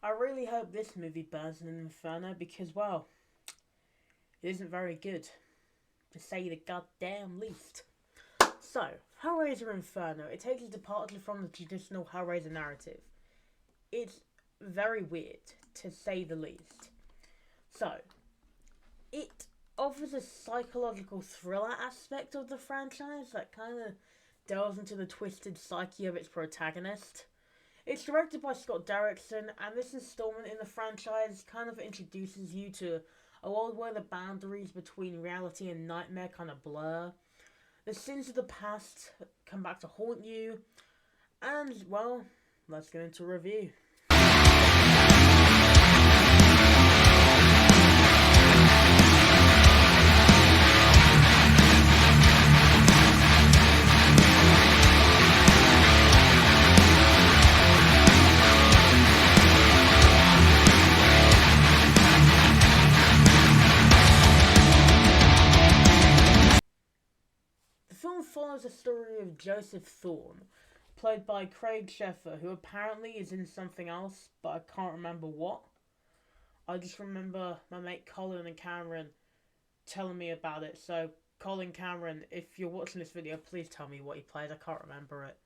I really hope this movie burns in an inferno because, well, it isn't very good, to say the goddamn least. So, Hellraiser Inferno, it takes a departure from the traditional Hellraiser narrative. It's very weird, to say the least. So, it offers a psychological thriller aspect of the franchise that kind of delves into the twisted psyche of its protagonist. It's directed by Scott Derrickson, and this installment in the franchise kind of introduces you to a world where the boundaries between reality and nightmare kind of blur. The sins of the past come back to haunt you, and, well, let's get into a review. The film follows the story of Joseph Thorne, played by Craig Sheffer, who apparently is in something else, but I can't remember what. I just remember my mate Colin and Cameron telling me about it. So, Colin, Cameron, if you're watching this video, please tell me what he plays. I can't remember it.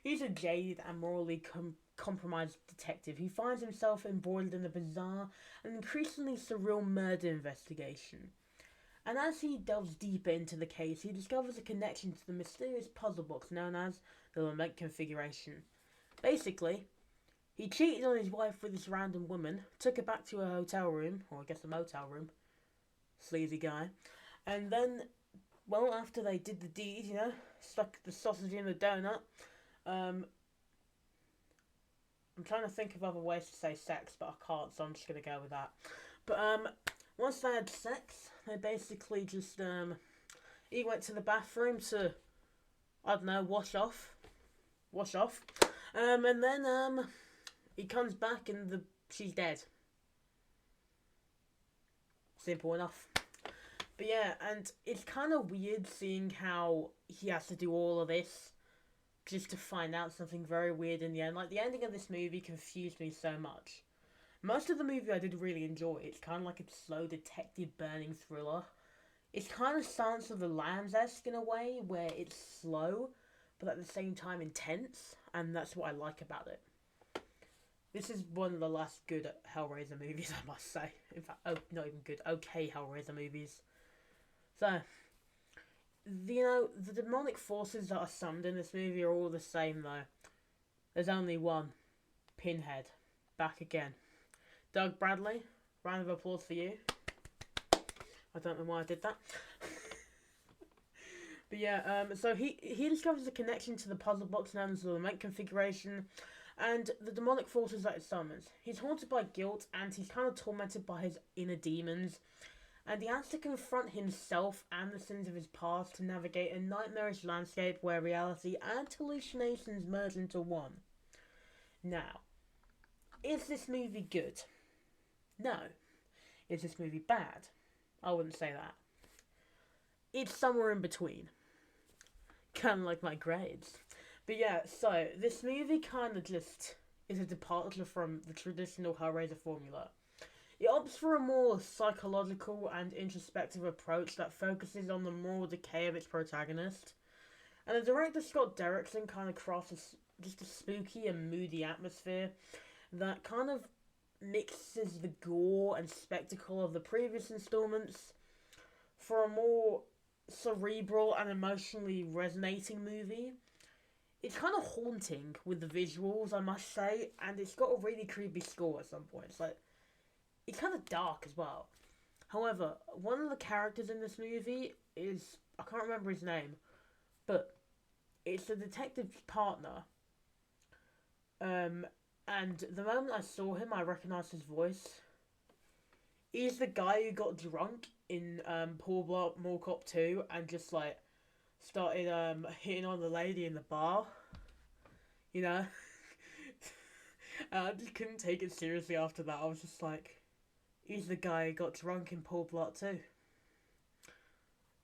He's a jaded and morally compromised detective who finds himself embroiled in a bizarre and increasingly surreal murder investigation. And as he delves deeper into the case, he discovers a connection to the mysterious puzzle box known as the Lament Configuration. Basically, he cheated on his wife with this random woman, took her back to a hotel room, or I guess a motel room, sleazy guy, and then, well, after they did the deed, stuck the sausage in the donut, I'm trying to think of other ways to say sex, but I can't, so I'm just going to go with that. But, once they had sex, they basically just, he went to the bathroom to, I don't know, wash off, and then, he comes back and she's dead. Simple enough. But yeah, and it's kind of weird seeing how he has to do all of this just to find out something very weird in the end. Like, the ending of this movie confused me so much. Most of the movie I did really enjoy. It's kind of like a slow detective burning thriller. It's kind of Silence of the Lambs-esque in a way, where it's slow, but at the same time intense, and that's what I like about it. This is one of the last good Hellraiser movies, I must say. In fact, not even good, okay Hellraiser movies. So, the demonic forces that are summoned in this movie are all the same, though. There's only one. Pinhead. Back again. Doug Bradley, round of applause for you. I don't know why I did that. But yeah, so he discovers a connection to the puzzle box known as the Lament Configuration, and the demonic forces that it summons. He's haunted by guilt, and he's kind of tormented by his inner demons, and he has to confront himself and the sins of his past to navigate a nightmarish landscape where reality and hallucinations merge into one. Now, is this movie good? No. Is this movie bad? I wouldn't say that. It's somewhere in between. Kind of like my grades. But yeah, so this movie kind of just is a departure from the traditional Hellraiser formula. It opts for a more psychological and introspective approach that focuses on the moral decay of its protagonist. And the director Scott Derrickson kind of crafts just a spooky and moody atmosphere that kind of mixes the gore and spectacle of the previous installments for a more cerebral and emotionally resonating movie. It's kind of haunting with the visuals, I must say, and it's got a really creepy score at some points. It's kind of dark as well. However, one of the characters in this movie is, I can't remember his name, but it's the detective's partner. And the moment I saw him, I recognised his voice. He's the guy who got drunk in Paul Blart Mall Cop 2 and just started hitting on the lady in the bar. And I just couldn't take it seriously after that. I was just like, he's the guy who got drunk in Paul Blart 2.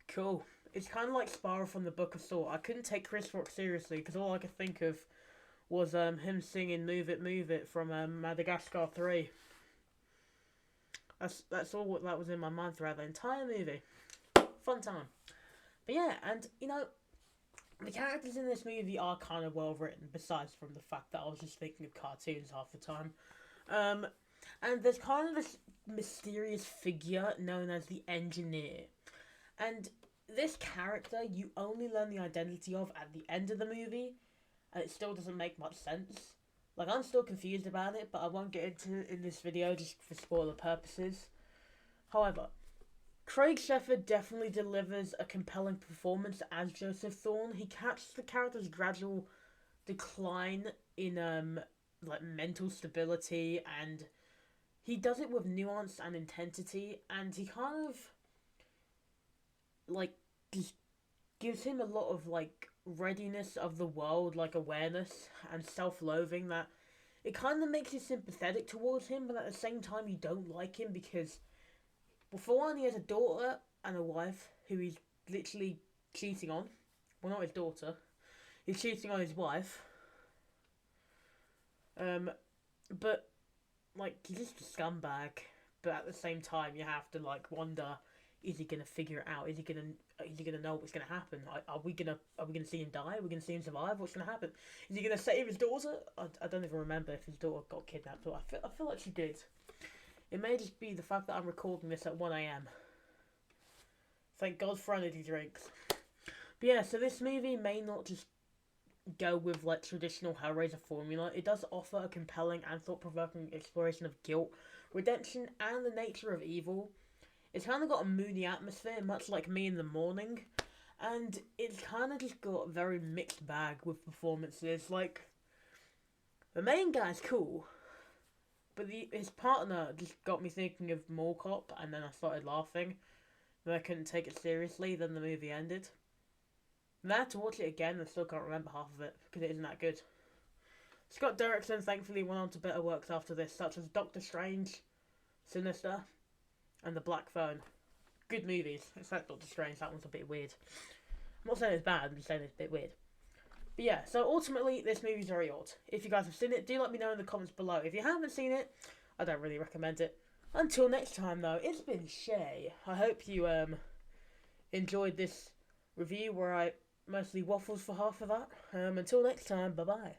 Cool. It's kind of like Sparrow from the Book of Saw. I couldn't take Chris Rock seriously because all I could think of was him singing Move It from Madagascar 3. That's all that was in my mind throughout the entire movie. Fun time. But yeah, and you know, the characters in this movie are kind of well written, besides from the fact that I was just thinking of cartoons half the time. And there's kind of this mysterious figure known as the Engineer. And this character you only learn the identity of at the end of the movie, and it still doesn't make much sense. Like, I'm still confused about it, but I won't get into it in this video just for spoiler purposes. However, Craig Sheffer definitely delivers a compelling performance as Joseph Thorne. He captures the character's gradual decline in like mental stability, and he does it with nuance and intensity, and he kind of like just gives him a lot of like readiness of the world, like awareness and self-loathing, that it kind of makes you sympathetic towards him, but at the same time you don't like him because, well, for one, he has a daughter and a wife who he's literally cheating on. Well, not his daughter. He's cheating on his wife. But like, he's just a scumbag. But at the same time, you have to like wonder: is he gonna figure it out? Is he gonna know what's gonna happen? Are we gonna see him die? Are we gonna see him survive? What's gonna happen? Is he gonna save his daughter? I don't even remember if his daughter got kidnapped, but I feel like she did. It may just be the fact that I'm recording this at 1 a.m. Thank God for energy drinks. But yeah, so this movie may not just go with like traditional Hellraiser formula. It does offer a compelling and thought-provoking exploration of guilt, redemption, and the nature of evil. It's kind of got a moody atmosphere, much like Me in the Morning, and it's kind of just got a very mixed bag with performances. Like, the main guy's cool, but his partner just got me thinking of Mall Cop, and then I started laughing. Then I couldn't take it seriously, then the movie ended. And I had to watch it again and still can't remember half of it, because it isn't that good. Scott Derrickson thankfully went on to better works after this, such as Doctor Strange, Sinister, and The Black Phone. Good movies, except Doctor Strange, that one's a bit weird. I'm not saying it's bad, I'm just saying it's a bit weird. But yeah, so ultimately, this movie's very odd. If you guys have seen it, do let me know in the comments below. If you haven't seen it, I don't really recommend it. Until next time, though, it's been Shay. I hope you enjoyed this review where I mostly waffles for half of that. Until next time, bye-bye.